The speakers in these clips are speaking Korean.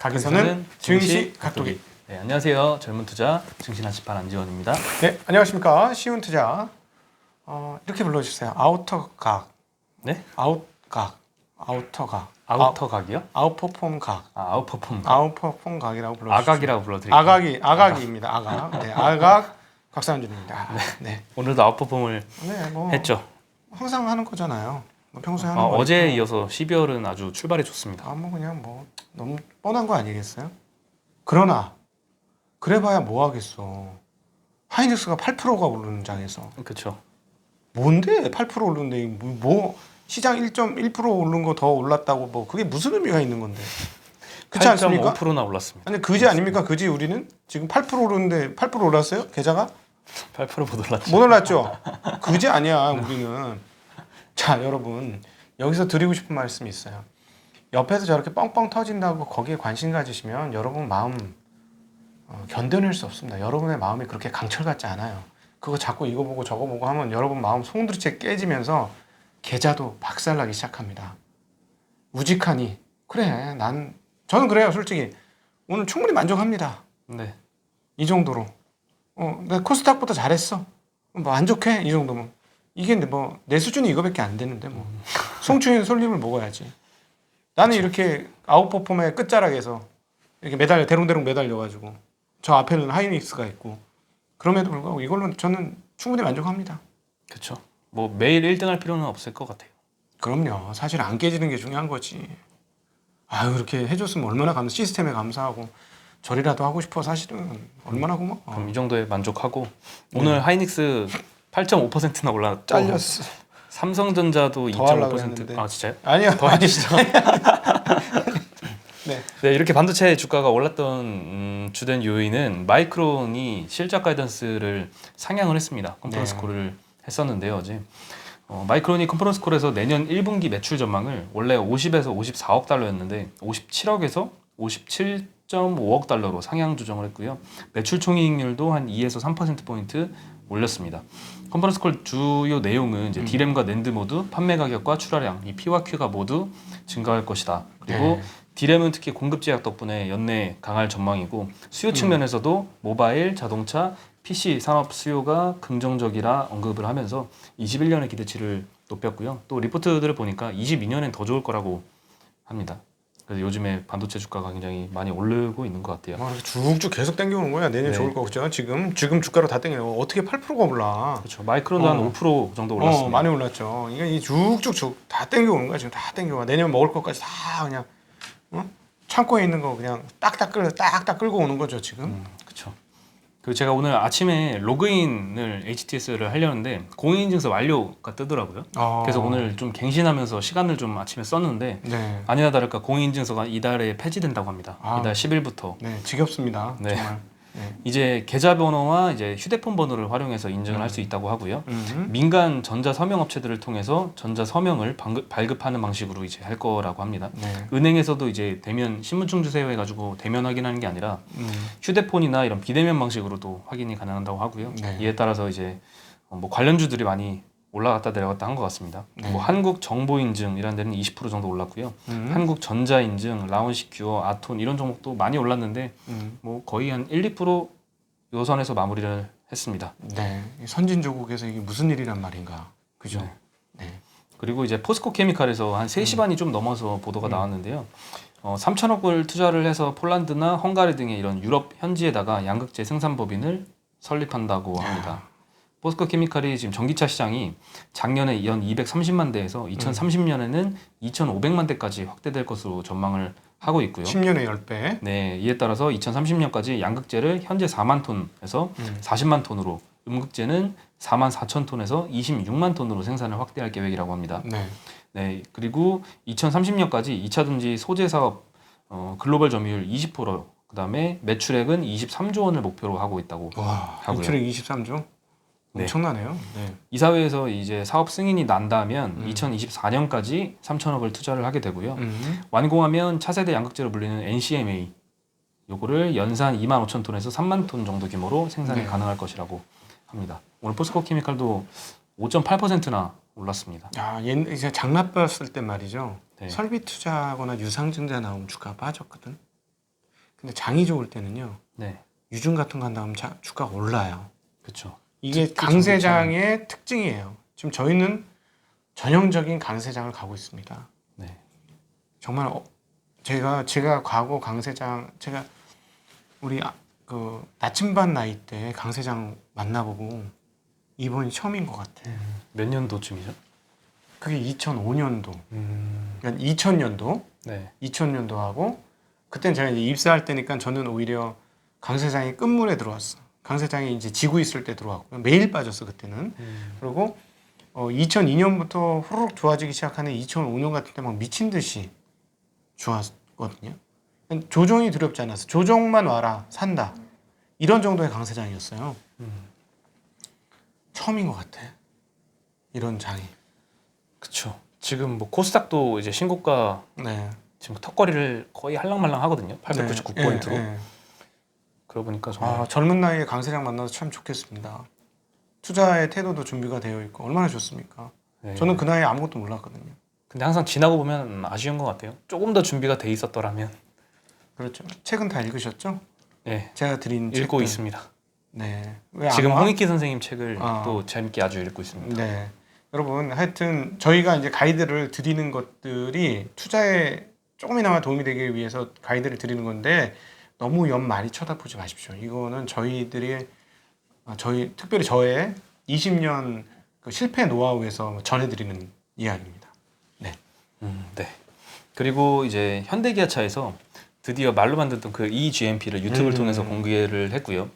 가게선은 증시 각도기. 네, 안녕하세요. 젊은 투자 증시 나치판 안지원입니다. 네, 안녕하십니까. 쉬운 투자. 이렇게 불러주세요. 아우터각. 네? 아웃각. 아우터각. 아우터각이요? 아웃퍼폼 각. 아웃퍼폼. 아웃퍼폼 각이라고 불러주세요. 아각이라고 불러드릴게요. 아각입니다. 아각. 네, 아각 곽상준입니다. 네. 오늘도 아웃퍼폼을 네, 뭐 했죠. 항상 하는 거잖아요. 뭐 평소에 하는 거. 어제에 이어서 12월은 아주 출발이 좋습니다. 뭐 그냥 뭐 너무 뻔한 거 아니겠어요? 그러나 그래봐야 뭐 하겠어. 하이닉스가 8%가 오르는 장에서 그렇죠. 뭔데 8% 오르는데 뭐 시장 1.1% 오른 거 더 올랐다고 뭐 그게 무슨 의미가 있는 건데? 그렇지 않습니까? 8.5%나 올랐습니다. 아니 그지 아닙니까? 그지 우리는 지금 8% 오르는데 8% 올랐어요? 계좌가? 8%못 올랐죠. 못 올랐죠? 그지 아니야 우리는. 자 여러분 여기서 드리고 싶은 말씀이 있어요. 옆에서 저렇게 뻥뻥 터진다고 거기에 관심 가지시면 여러분 마음 견뎌낼 수 없습니다. 여러분의 마음이 그렇게 강철 같지 않아요. 그거 자꾸 이거 보고 저거 보고 하면 여러분 마음 송두리째 깨지면서 계좌도 박살나기 시작합니다. 우직하니 그래 저는 그래요 솔직히 오늘 충분히 만족합니다. 네. 이 정도로 내가 코스닥보다 잘했어 뭐 안 좋게 이 정도면 이게 뭐 내 수준이 이거밖에 안 되는데 뭐 송충이 솔잎을 먹어야지. 나는 이렇게 아웃퍼폼의 끝자락에서 이렇게 대롱대롱 매달려가지고 저 앞에는 하이닉스가 있고 그럼에도 불구하고 이걸로 저는 충분히 만족합니다. 그렇죠. 뭐 매일 1등 할 필요는 없을 것 같아요. 그럼요. 사실 안 깨지는 게 중요한 거지. 아유 그렇게 해줬으면 얼마나 시스템에 감사하고 저리라도 하고 싶어 사실은 얼마나 고마워. 그럼 이 정도에 만족하고 오늘 하이닉스 8.5%나 올랐고 잘렸어. 삼성전자도 더 하려고 2.5%. 했는데. 아 진짜요? 아니요. 더 해주시죠. 네. 네, 이렇게 반도체 주가가 올랐던 주된 요인은 마이크론이 실적 가이던스를 상향을 했습니다. 컨퍼런스 콜을 했었는데요, 어제. 마이크론이 컨퍼런스 콜에서 내년 1분기 매출 전망을 원래 50에서 54억 달러였는데 57억에서 57.5억 달러로 상향 조정을 했고요. 매출 총이익률도 한 2에서 3%포인트 올렸습니다. 컨퍼런스 콜 주요 내용은 이제 D램과 낸드 모두 판매 가격과 출하량, 이 P와 Q가 모두 증가할 것이다. 그리고 D램은 특히 공급 제약 덕분에 연내 강할 전망이고 수요 측면에서도 모바일, 자동차, PC 산업 수요가 긍정적이라 언급을 하면서 21년의 기대치를 높였고요. 또 리포트들을 보니까 22년엔 더 좋을 거라고 합니다. 그래서 요즘에 반도체 주가가 굉장히 많이 오르고 있는 것 같아요. 쭉쭉 계속 땡겨오는 거야. 내년 좋을 거죠. 지금 주가로 다 땡겨. 어떻게 8%가 올라? 그렇죠. 마이크론도 한 5% 정도 올랐습니다. 많이 올랐죠. 이게 이 쭉쭉 다 땡겨오는 거야. 지금 다 땡겨와. 내년 먹을 것까지 다 그냥 창고에 있는 거 그냥 딱딱 끌고 오는 거죠 지금. 그렇죠. 그리고 제가 오늘 아침에 로그인을 HTS를 하려는데 공인인증서 완료가 뜨더라고요. 그래서 오늘 좀 갱신하면서 시간을 좀 아침에 썼는데 아니나 다를까 공인인증서가 이달에 폐지된다고 합니다. 이달 10일부터. 네, 지겹습니다. 네. 정말. 이제 계좌번호와 이제 휴대폰 번호를 활용해서 인증을 할 수 있다고 하고요. 민간 전자 서명 업체들을 통해서 전자 서명을 발급하는 방식으로 이제 할 거라고 합니다. 은행에서도 이제 대면 신분증 주세요 해가지고 대면 확인하는 게 아니라 휴대폰이나 이런 비대면 방식으로도 확인이 가능하다고 하고요. 이에 따라서 이제 뭐 관련주들이 많이 올라갔다 내려갔다 한 것 같습니다. 뭐 한국정보인증 이런 데는 20% 정도 올랐고요. 한국전자인증, 라운시큐어, 아톤 이런 종목도 많이 올랐는데 뭐 거의 한 1, 2% 요 선에서 마무리를 했습니다. 네, 선진조국에서 이게 무슨 일이란 말인가, 그죠? 네. 그리고 이제 포스코 케미칼에서 한 3시 반이 좀 넘어서 보도가 나왔는데요. 3천억을 투자를 해서 폴란드나 헝가리 등의 이런 유럽 현지에다가 양극재 생산 법인을 설립한다고 합니다. 포스코 케미칼이 지금 전기차 시장이 작년에 연 230만 대에서 2030년에는 2,500만 대까지 확대될 것으로 전망을 하고 있고요. 10년에 10배. 네, 이에 따라서 2030년까지 양극재를 현재 4만 톤에서 40만 톤으로, 음극재는 4만 4천 톤에서 26만 톤으로 생산을 확대할 계획이라고 합니다. 네, 그리고 2030년까지 2차전지 소재 사업 글로벌 점유율 20%, 그다음에 매출액은 23조 원을 목표로 하고 있다고 하고요. 매출액 23조? 엄청나네요. 이사회에서 이제 사업 승인이 난다면 2024년까지 3천억을 투자를 하게 되고요. 완공하면 차세대 양극재로 불리는 NCMA 요거를 연산 2만 5천 톤에서 3만 톤 정도 규모로 생산이 가능할 것이라고 합니다. 오늘 포스코 케미칼도 5.8%나 올랐습니다. 이제 장나빴을 때 말이죠. 설비 투자하거나 유상증자 나오면 주가가 빠졌거든. 근데 장이 좋을 때는요. 네, 유증 같은 거 한 다음 주가가 올라요. 그렇죠. 이게 특히 강세장의 특징이에요. 지금 저희는 전형적인 강세장을 가고 있습니다. 네, 정말 제가 과거 강세장 제가 우리 그 나침반 나이 때 강세장 만나보고 이번이 처음인 것 같아. 몇 년도쯤이죠? 그게 2005년도, 그러니까 2000년도, 네, 2000년도하고 그때는 제가 이제 입사할 때니까 저는 오히려 강세장이 끝물에 들어왔어. 강세장이 이제 지고 있을 때 들어왔고 매일 빠졌어 그때는. 그리고 2002년부터 후루룩 좋아지기 시작하는 2005년 같은 때 막 미친 듯이 좋았거든요. 조정이 두렵지 않았어. 조정만 와라 산다. 이런 정도의 강세장이었어요. 처음인 것 같아. 이런 장이. 그렇죠. 지금 뭐 코스닥도 이제 신고가 네. 지금 턱걸이를 거의 할랑말랑 하거든요. 899포인트로. 네. 그러고 보니까 정말 아, 젊은 나이에 강세장 만나서 참 좋겠습니다. 투자의 태도도 준비가 되어 있고 얼마나 좋습니까? 네. 저는 그 나이에 아무것도 몰랐거든요. 근데 항상 지나고 보면 아쉬운 것 같아요. 조금 더 준비가 돼 있었더라면. 그렇죠. 책은 다 읽으셨죠? 네, 제가 드린 읽고 책들. 있습니다. 네. 왜 지금 안 와? 홍익기 선생님 책을 아. 또 재밌게 아주 읽고 있습니다. 네. 여러분, 하여튼 저희가 이제 가이드를 드리는 것들이 투자에 조금이나마 도움이 되기 위해서 가이드를 드리는 건데 너무 옆 많이 쳐다보지 마십시오. 이거는 저희들이 특별히 저의 20년 그 실패 노하우에서 전해드리는 이야기입니다. 네. 그리고 이제 현대기아차에서 드디어 말로만 듣던 그 eGMP를 유튜브를 통해서 공개를 했고요.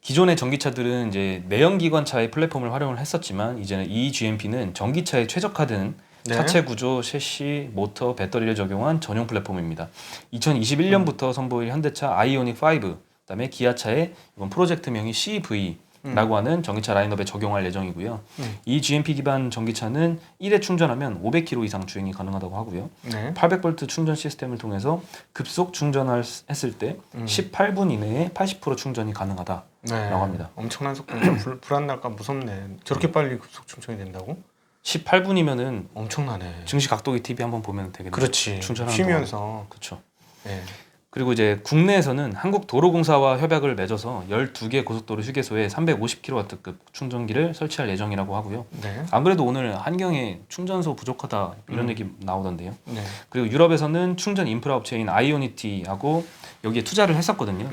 기존의 전기차들은 이제 내연기관차의 플랫폼을 활용을 했었지만 이제는 eGMP는 전기차에 최적화된 네. 차체 구조, 셰시, 모터, 배터리를 적용한 전용 플랫폼입니다. 2021년부터 선보일 현대차 아이오닉 5, 그다음에 기아차의 이번 프로젝트명이 CV라고 하는 전기차 라인업에 적용할 예정이고요. 이 GMP 기반 전기차는 1회 충전하면 500km 이상 주행이 가능하다고 하고요. 네. 800V 충전 시스템을 통해서 급속 충전을 했을 때 18분 이내에 80% 충전이 가능하다라고 네. 합니다. 엄청난 속도니까 불안날까 무섭네. 저렇게 빨리 급속 충전이 된다고? 18분이면은 엄청나네. 증시 각도기 TV 한번 보면 되겠네요. 그렇지. 충전하는 쉬면서. 그렇죠. 네. 그리고 이제 국내에서는 한국도로공사와 협약을 맺어서 12개 고속도로 휴게소에 350kW급 충전기를 설치할 예정이라고 하고요. 네. 안 그래도 오늘 한경에 충전소 부족하다 이런 얘기 나오던데요. 네. 그리고 유럽에서는 충전 인프라 업체인 아이오니티하고 여기에 투자를 했었거든요.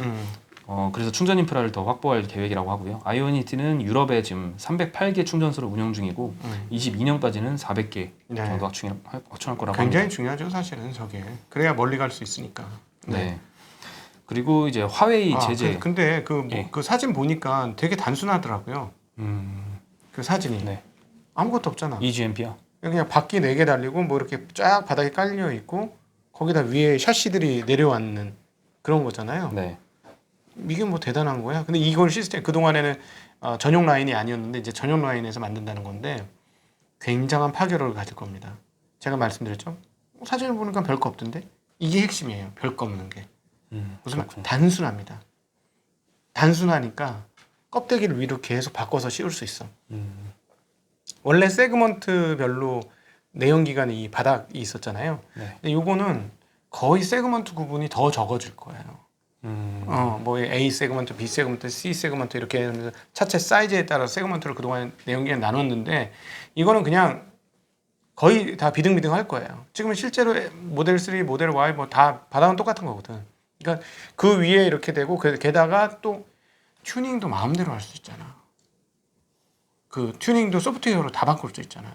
그래서 충전 인프라를 더 확보할 계획이라고 하고요. 아이오니티는 유럽에 지금 308개 충전소를 운영 중이고 22년까지는 400개 네. 정도 확충할 거라고 굉장히 합니다. 중요하죠, 사실은 저게. 그래야 멀리 갈 수 있으니까. 네. 그리고 이제 화웨이 제재. 근데 예. 그 사진 보니까 되게 단순하더라고요. 그 사진이. 네. 아무것도 없잖아. eGMP요. 그냥 바퀴 4개 달리고 뭐 이렇게 쫙 바닥에 깔려 있고 거기다 위에 샤시들이 내려왔는 그런 거잖아요. 네. 이게 뭐 대단한 거야. 근데 이걸 시스템 그동안에는 전용 라인이 아니었는데 이제 전용 라인에서 만든다는 건데 굉장한 파괴력을 가질 겁니다. 제가 말씀드렸죠. 사진을 보니까 별거 없던데 이게 핵심이에요. 별거 없는 게. 무슨 말? 그렇군요. 단순합니다. 단순하니까 껍데기를 위로 계속 바꿔서 씌울 수 있어. 원래 세그먼트별로 내연기관이 이 바닥이 있었잖아요. 네. 근데 요거는 거의 세그먼트 구분이 더 적어질 거예요. 뭐 A 세그먼트, B 세그먼트, C 세그먼트 이렇게 하면서 차체 사이즈에 따라 세그먼트를 그동안 내연기관 나눴는데 이거는 그냥 거의 다 비등비등 할 거예요. 지금은 실제로 모델 3, 모델 Y 뭐 다 바닥은 똑같은 거거든. 그러니까 그 위에 이렇게 되고 게다가 또 튜닝도 마음대로 할 수 있잖아. 그 튜닝도 소프트웨어로 다 바꿀 수 있잖아요.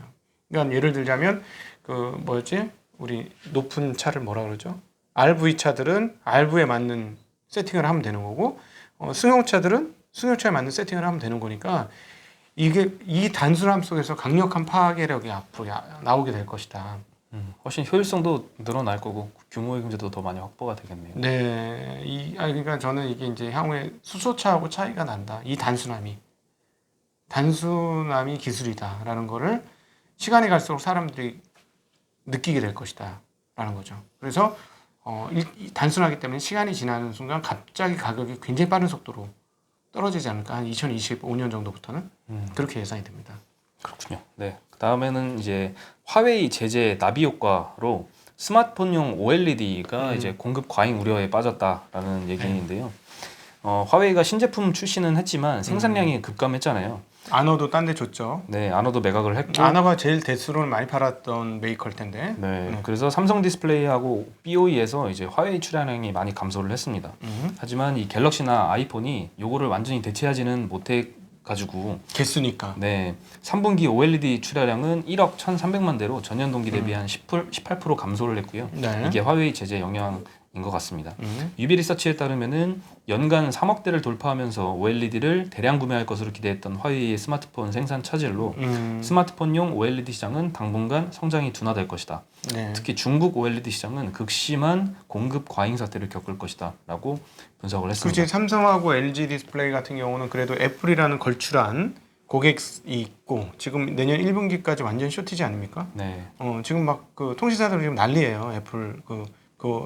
그러니까 예를 들자면 그 뭐였지? 우리 높은 차를 뭐라 그러죠? RV 차들은 RV에 맞는 세팅을 하면 되는 거고 승용차들은 승용차에 맞는 세팅을 하면 되는 거니까 이게 이 단순함 속에서 강력한 파괴력이 앞으로 나오게 될 것이다. 훨씬 효율성도 늘어날 거고 규모의 경제도 더 많이 확보가 되겠네요. 네, 그러니까 저는 이게 이제 향후에 수소차하고 차이가 난다. 이 단순함이 기술이다라는 거를 시간이 갈수록 사람들이 느끼게 될 것이다라는 거죠. 그래서 단순하기 때문에 시간이 지나는 순간 갑자기 가격이 굉장히 빠른 속도로 떨어지지 않을까. 한 2025년 정도부터는 그렇게 예상이 됩니다. 그렇군요. 네. 그 다음에는 이제 화웨이 제재 나비 효과로 스마트폰용 OLED가 이제 공급 과잉 우려에 빠졌다라는 얘기인데요. 화웨이가 신제품 출시는 했지만 생산량이 급감했잖아요. 아너도 딴 데 줬죠. 네, 아너도 매각을 했고, 아너가 제일 대수로는 많이 팔았던 메이커일 텐데. 네, 그래서 삼성 디스플레이하고 BOE에서 이제 화웨이 출하량이 많이 감소를 했습니다. 하지만 이 갤럭시나 아이폰이 요거를 완전히 대체하지는 못해 가지고 개수니까. 네, 3분기 OLED 출하량은 1억 1,300만 대로 전년 동기 대비 한 18% 감소를 했고요. 네. 이게 화웨이 제재 영향인 것 같습니다. 유비리서치에 따르면은 연간 3억 대를 돌파하면서 OLED를 대량 구매할 것으로 기대했던 화웨이의 스마트폰 생산 차질로 스마트폰용 OLED 시장은 당분간 성장이 둔화될 것이다. 네. 특히 중국 OLED 시장은 극심한 공급 과잉 사태를 겪을 것이다라고 분석을 했습니다. 그렇지. 삼성하고 LG 디스플레이 같은 경우는 그래도 애플이라는 걸출한 고객이 있고 지금 내년 1분기까지 완전 쇼티지 아닙니까? 네, 지금 막 그 통신사들 지금 난리예요. 애플 그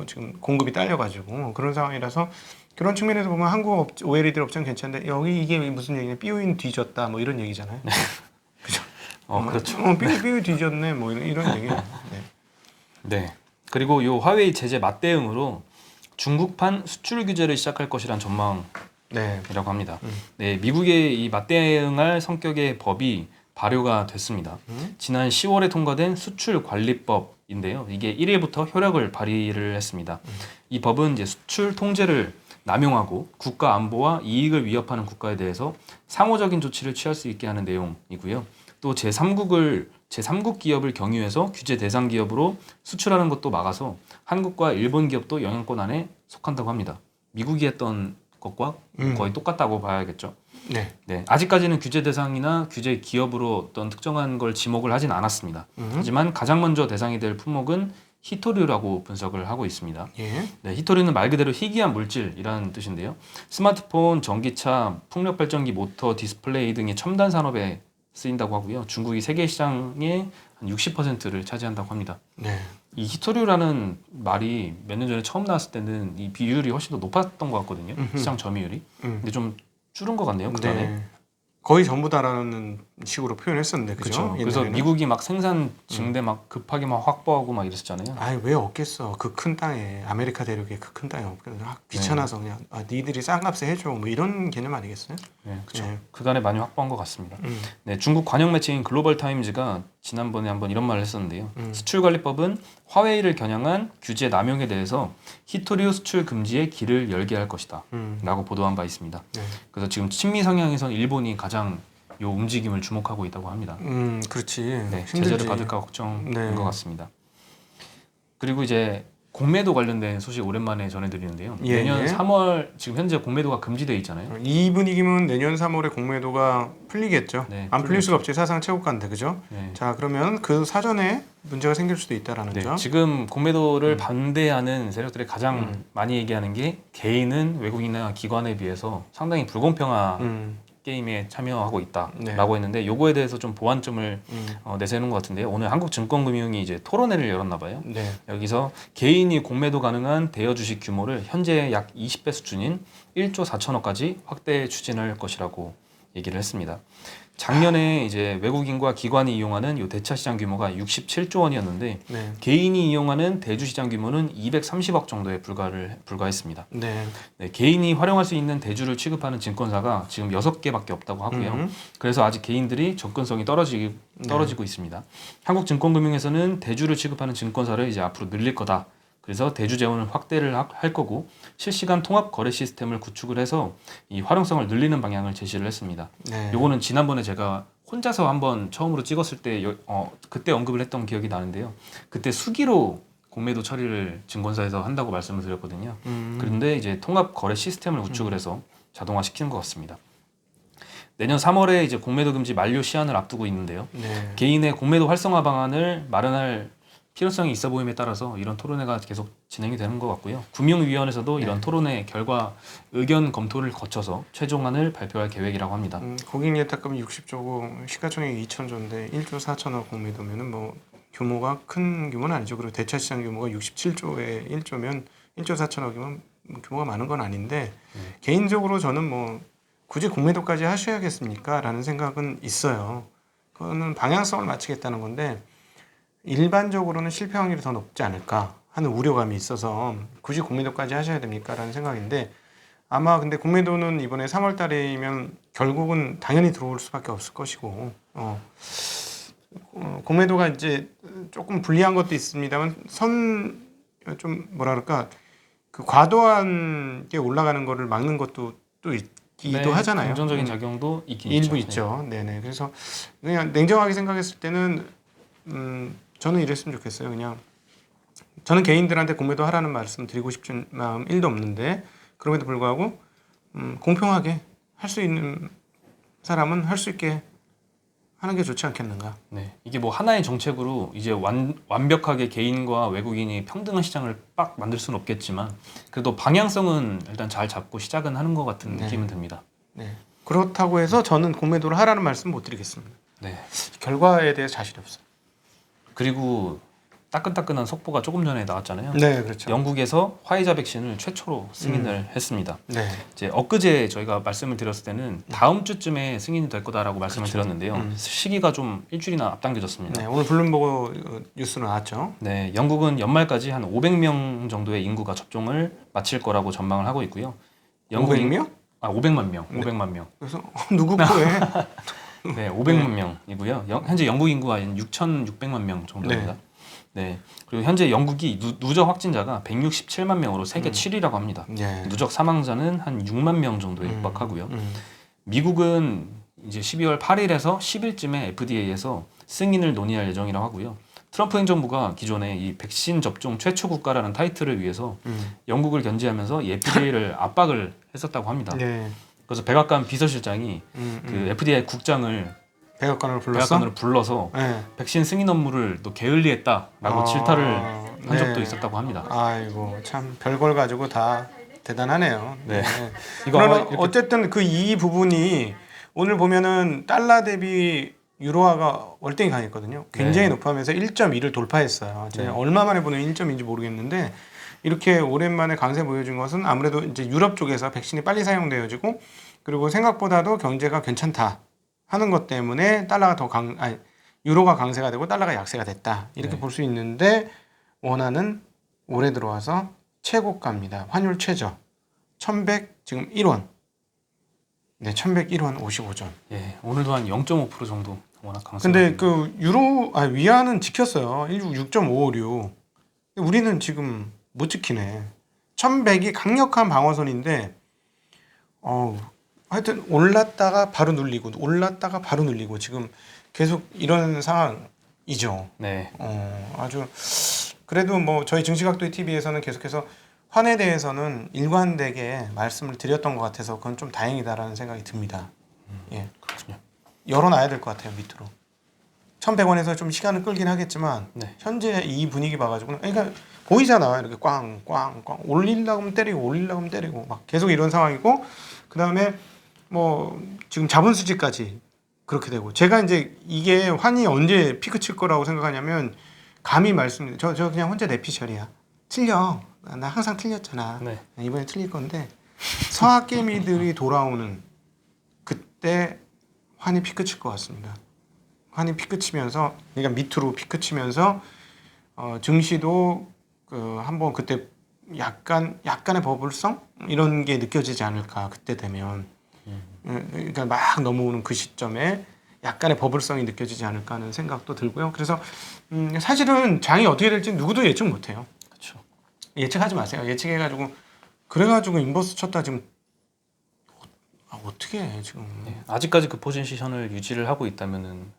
지금 공급이 딸려가지고 그런 상황이라서 그런 측면에서 보면 한국 OLED 업체는 괜찮은데 여기 이게 무슨 얘기냐? 삐오인 뒤졌다 뭐 이런 얘기잖아요. 그죠? 그렇죠. 삐오 뒤졌네 뭐 이런 얘기예요. 네. 네. 그리고 요 화웨이 제재 맞대응으로 중국판 수출 규제를 시작할 것이란 전망이라고 네. 합니다. 네, 미국의 이 맞대응할 성격의 법이 발효가 됐습니다. 지난 10월에 통과된 수출관리법인데요. 이게 1일부터 효력을 발휘를 했습니다. 이 법은 이제 수출 통제를 남용하고 국가 안보와 이익을 위협하는 국가에 대해서 상호적인 조치를 취할 수 있게 하는 내용이고요. 또 제3국 기업을 경유해서 규제 대상 기업으로 수출하는 것도 막아서 한국과 일본 기업도 영향권 안에 속한다고 합니다. 미국이 했던 것과 거의 똑같다고 봐야겠죠. 네. 네, 아직까지는 규제 대상이나 규제 기업으로 어떤 특정한 걸 지목을 하진 않았습니다. 하지만 가장 먼저 대상이 될 품목은 히토류라고 분석을 하고 있습니다. 예. 네, 히토류는 말 그대로 희귀한 물질이라는 뜻인데요. 스마트폰, 전기차, 풍력 발전기, 모터, 디스플레이 등의 첨단 산업에 쓰인다고 하고요. 중국이 세계 시장의 한 60%를 차지한다고 합니다. 네. 이 히토류라는 말이 몇 년 전에 처음 나왔을 때는 이 비율이 훨씬 더 높았던 것 같거든요. 시장 점유율이. 근데 좀 줄은 것 같네요. 그 전에. 네. 거의 전부다라는 식으로 표현했었는데 그죠? 그렇죠. 그래서 미국이 막 생산 증대 막 급하게 막 확보하고 막 이랬었잖아요. 아니 왜 없겠어? 그 큰 땅에 아메리카 대륙에 그 큰 땅에 귀찮아서 그냥 니들이 싼 값에 해줘 뭐 이런 개념 아니겠어요? 네, 그렇죠. 네. 그간에 많이 확보한 것 같습니다. 네, 중국 관영 매체인 글로벌 타임즈가 지난번에 한번 이런 말을 했었는데요. 수출관리법은 화웨이를 겨냥한 규제 남용에 대해서 히토류 수출 금지의 길을 열게 할 것이다 라고 보도한 바 있습니다. 네. 그래서 지금 친미 성향에선 일본이 가장 요 움직임을 주목하고 있다고 합니다. 그렇지. 네, 힘들지. 제재를 받을까 걱정인 네. 것 같습니다. 그리고 이제 공매도 관련된 소식 오랜만에 전해드리는데요. 예, 내년 예. 3월 지금 현재 공매도가 금지되어 있잖아요. 이 분위기면 내년 3월에 공매도가 풀리겠죠. 네, 안 풀릴 수가 없지. 사상 최고가인데 그죠? 네. 자 그러면 그 사전에 문제가 생길 수도 있다라는 네, 점. 지금 공매도를 반대하는 세력들이 가장 많이 얘기하는 게 개인은 외국인이나 기관에 비해서 상당히 불공평한 게임에 참여하고 있다라고 했는데 요거에 대해서 좀 보완점을 내세우는 것 같은데요. 오늘 한국증권금융이 이제 토론회를 열었나 봐요. 네. 여기서 개인이 공매도 가능한 대여 주식 규모를 현재 약 20배 수준인 1조 4천억까지 확대 추진할 것이라고 얘기를 했습니다. 작년에 이제 외국인과 기관이 이용하는 요 대차 시장 규모가 67조 원이었는데 네. 개인이 이용하는 대주 시장 규모는 230억 정도에 불과했습니다. 네. 네, 개인이 활용할 수 있는 대주를 취급하는 증권사가 지금 6개밖에 없다고 하고요. 그래서 아직 개인들이 접근성이 떨어지고 있습니다. 한국증권금융에서는 대주를 취급하는 증권사를 이제 앞으로 늘릴 거다. 그래서 대주 재원을 확대를 할 거고 실시간 통합 거래 시스템을 구축을 해서 이 활용성을 늘리는 방향을 제시를 했습니다. 네. 요거는 지난번에 제가 혼자서 한번 처음으로 찍었을 때 그때 언급을 했던 기억이 나는데요. 그때 수기로 공매도 처리를 증권사에서 한다고 말씀을 드렸거든요. 그런데 이제 통합 거래 시스템을 구축을 해서 자동화 시키는 것 같습니다. 내년 3월에 이제 공매도 금지 만료 시한을 앞두고 있는데요. 네. 개인의 공매도 활성화 방안을 마련할 필요성이 있어 보임에 따라서 이런 토론회가 계속 진행이 되는 것 같고요. 금융위원회에서도 이런 토론회 결과 의견 검토를 거쳐서 최종안을 발표할 계획이라고 합니다. 고객 예탁금이 60조고 시가총액이 2,000조인데 1조 4천억 공매도면은 뭐 규모가 큰 규모는 아니죠. 그리고 대차 시장 규모가 67조에 1조면 1조 4천억이면 규모가 많은 건 아닌데 개인적으로 저는 뭐 굳이 공매도까지 하셔야겠습니까? 라는 생각은 있어요. 그거는 방향성을 맞추겠다는 건데 일반적으로는 실패 확률이 더 높지 않을까 하는 우려감이 있어서 굳이 공매도까지 하셔야 됩니까라는 생각인데 아마 근데 공매도는 이번에 3월 달이면 결국은 당연히 들어올 수밖에 없을 것이고 공매도가 이제 조금 불리한 것도 있습니다만 좀 뭐라 그럴까 그 과도한 게 올라가는 거를 막는 것도 또 있기도 하잖아요. 긍정적인 작용도 있긴 일부 있죠. 있죠. 네네. 그래서 그냥 냉정하게 생각했을 때는 저는 이랬으면 좋겠어요. 그냥 저는 개인들한테 공매도 하라는 말씀 드리고 싶은 마음 1도 없는데 그럼에도 불구하고 공평하게 할 수 있는 사람은 할 수 있게 하는 게 좋지 않겠는가. 네, 이게 뭐 하나의 정책으로 이제 완벽하게 개인과 외국인이 평등한 시장을 빡 만들 수는 없겠지만 그래도 방향성은 일단 잘 잡고 시작은 하는 것 같은 네. 느낌은 듭니다. 네. 그렇다고 해서 저는 공매도를 하라는 말씀 못 드리겠습니다. 네. 결과에 대해 자신이 없어요. 그리고 따끈따끈한 속보가 조금 전에 나왔잖아요. 네, 그렇죠. 영국에서 화이자 백신을 최초로 승인을 했습니다. 네. 이제 엊그제 저희가 말씀을 드렸을 때는 다음 주쯤에 승인이 될 거다라고 말씀을 드렸는데요. 시기가 좀 일주일이나 앞당겨졌습니다. 네, 오늘 블룸버그 뉴스 나왔죠. 네, 영국은 연말까지 한 500명 정도의 인구가 접종을 마칠 거라고 전망을 하고 있고요. 500명? 아, 500만 명. 500만 명. 그래서 누구 거에? 네, 500만 명이고요. 현재 영국 인구가 6,600만 명 정도입니다. 네. 그리고 현재 영국이 누적 확진자가 167만 명으로 세계 7위라고 합니다. 네. 누적 사망자는 한 6만 명 정도에 육박하고요. 미국은 이제 12월 8일에서 10일쯤에 FDA에서 승인을 논의할 예정이라고 하고요. 트럼프 행정부가 기존에 이 백신 접종 최초 국가라는 타이틀을 위해서 영국을 견제하면서 이 FDA를 압박을 했었다고 합니다. 네. 그래서 백악관 비서실장이 그 FDA 국장을 백악관으로 불러서 네. 백신 승인 업무를 또 게을리했다라고 질타를 한 적도 있었다고 합니다. 아이고 참 별걸 가지고 다 대단하네요. 네. 이거 그러나 어쨌든 그 이 부분이 오늘 보면은 달러 대비 유로화가 월등히 강했거든요. 굉장히 높아면서 1.2를 돌파했어요. 제가 얼마 만에 보는 1.2인지 모르겠는데 이렇게 오랜만에 강세 보여준 것은 아무래도 이제 유럽 쪽에서 백신이 빨리 사용되어지고 그리고 생각보다도 경제가 괜찮다 하는 것 때문에 달러가 유로가 강세가 되고 달러가 약세가 됐다 이렇게 볼 수 있는데 원화는 올해 들어와서 최고가입니다. 환율 최저 1100 지금 1원. 네, 1101원 55전. 예, 오늘도 한 0.5% 정도 워낙 강세. 근데 그 위안은 지켰어요. 6.556. 우리는 지금 못 지키네. 1100이 강력한 방어선인데 하여튼 올랐다가 바로 눌리고 올랐다가 바로 눌리고 지금 계속 이런 상황이죠. 네. 아주 그래도 뭐 저희 증시각도의 TV에서는 계속해서 환에 대해서는 일관되게 말씀을 드렸던 것 같아서 그건 좀 다행이다라는 생각이 듭니다. 예. 그렇군요. 열어놔야 될 것 같아요 밑으로. 1,100원에서 좀 시간을 끌긴 하겠지만 네. 현재 이 분위기 봐가지고는 그러니까 보이잖아 이렇게 꽝꽝꽝 올리려고 하면 때리고 올리려고 하면 때리고 막 계속 이런 상황이고 그 다음에 뭐 지금 자본 수지까지 그렇게 되고 제가 이제 이게 환이 언제 피크 칠 거라고 생각하냐면 감히 저 그냥 혼자 내피셜이야. 틀려. 나 항상 틀렸잖아. 네. 이번에 틀릴 건데 서학개미들이 돌아오는 그때 환이 피크 칠 것 같습니다. 환이 피크 치면서 그러니까 밑으로 피크 치면서 증시도 한번 그때 약간의 버블성 이런 게 느껴지지 않을까 그때 되면 그러니까 막 넘어오는 그 시점에 약간의 버블성이 느껴지지 않을까 하는 생각도 들고요. 그래서 사실은 장이 어떻게 될지 누구도 예측 못해요. 그렇죠. 예측하지 마세요. 예측해가지고 그래가지고 인버스 쳤다 지금 어떻게 해 지금? 네. 아직까지 그 포지션을 유지를 하고 있다면은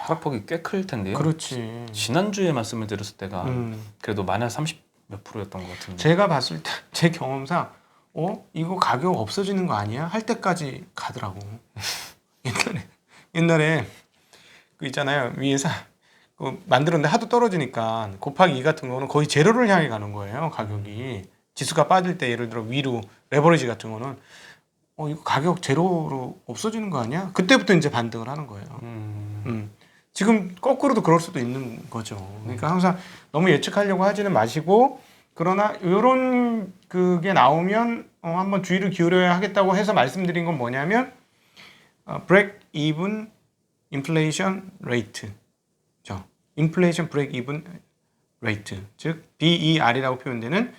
하락폭이 꽤 클 텐데요. 그렇지. 지난주에 말씀을 드렸을 때가 그래도 마이너스 30 몇 프로였던 것 같은데. 제가 봤을 때 제 경험상 이거 가격 없어지는 거 아니야? 할 때까지 가더라고. 옛날에 그 있잖아요 위에서 만들었는데 하도 떨어지니까 곱하기 2 같은 거는 거의 제로를 향해 가는 거예요 가격이. 지수가 빠질 때 예를 들어 위로 레버리지 같은 거는 이거 가격 제로로 없어지는 거 아니야? 그때부터 이제 반등을 하는 거예요. 지금 거꾸로도 그럴 수도 있는 거죠. 그러니까 항상 너무 예측하려고 하지는 마시고 그러나 이런 그게 나오면 한번 주의를 기울여야 하겠다고 해서 말씀드린 건 뭐냐면 break even inflation rate 인플레이션 브레이크 이븐 레이트, 즉 BER이라고 표현되는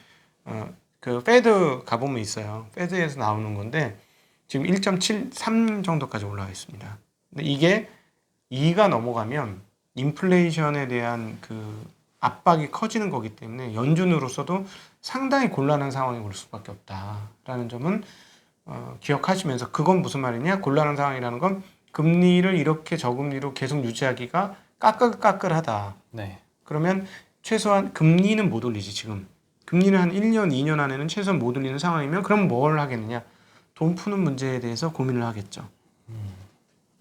그 페드 가보면 있어요. 페드에서 나오는 건데 지금 1.73 정도까지 올라와 있습니다. 근데 이게 2가 넘어가면 인플레이션에 대한 그 압박이 커지는 거기 때문에 연준으로서도 상당히 곤란한 상황이 올 수밖에 없다라는 점은 기억하시면서, 그건 무슨 말이냐? 곤란한 상황이라는 건 금리를 이렇게 저금리로 계속 유지하기가 까끌까끌하다. 네. 그러면 최소한 금리는 못 올리지. 지금 금리는 한 1년, 2년 안에는 최소한 못 올리는 상황이면 그럼 뭘 하겠느냐? 돈 푸는 문제에 대해서 고민을 하겠죠.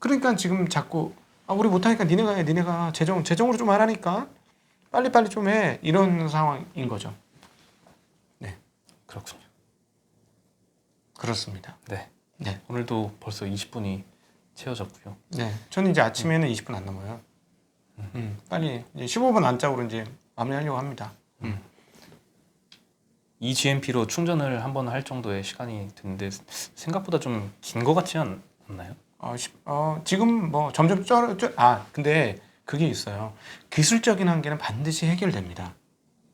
그러니까 지금 자꾸 우리 못하니까 니네가 해. 니네가 재정으로 좀 하라니까 빨리빨리 좀 해. 이런 상황인 거죠. 네, 그렇군요. 그렇습니다. 네. 네. 오늘도 벌써 20분이 채워졌고요. 네, 저는 이제 아침에는 20분 안 넘어요. 빨리 이제 15분 안짝으로 이제 마무리하려고 합니다. 이 GMP로 충전을 한번 할 정도의 시간이 드는데 생각보다 좀 긴 것 같지 않나요? 지금 뭐 점점 근데 그게 있어요. 기술적인 한계는 반드시 해결됩니다.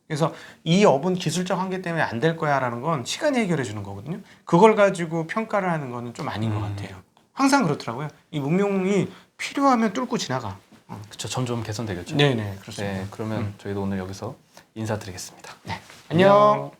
그래서 이 업은 기술적 한계 때문에 안 될 거야라는 건 시간이 해결해 주는 거거든요. 그걸 가지고 평가를 하는 거는 좀 아닌 것 같아요. 항상 그렇더라고요. 이 문명이 필요하면 뚫고 지나가. 그렇죠. 점점 개선되겠죠. 네네, 그렇습니다. 네, 그러면 저희도 오늘 여기서 인사드리겠습니다. 네, 안녕.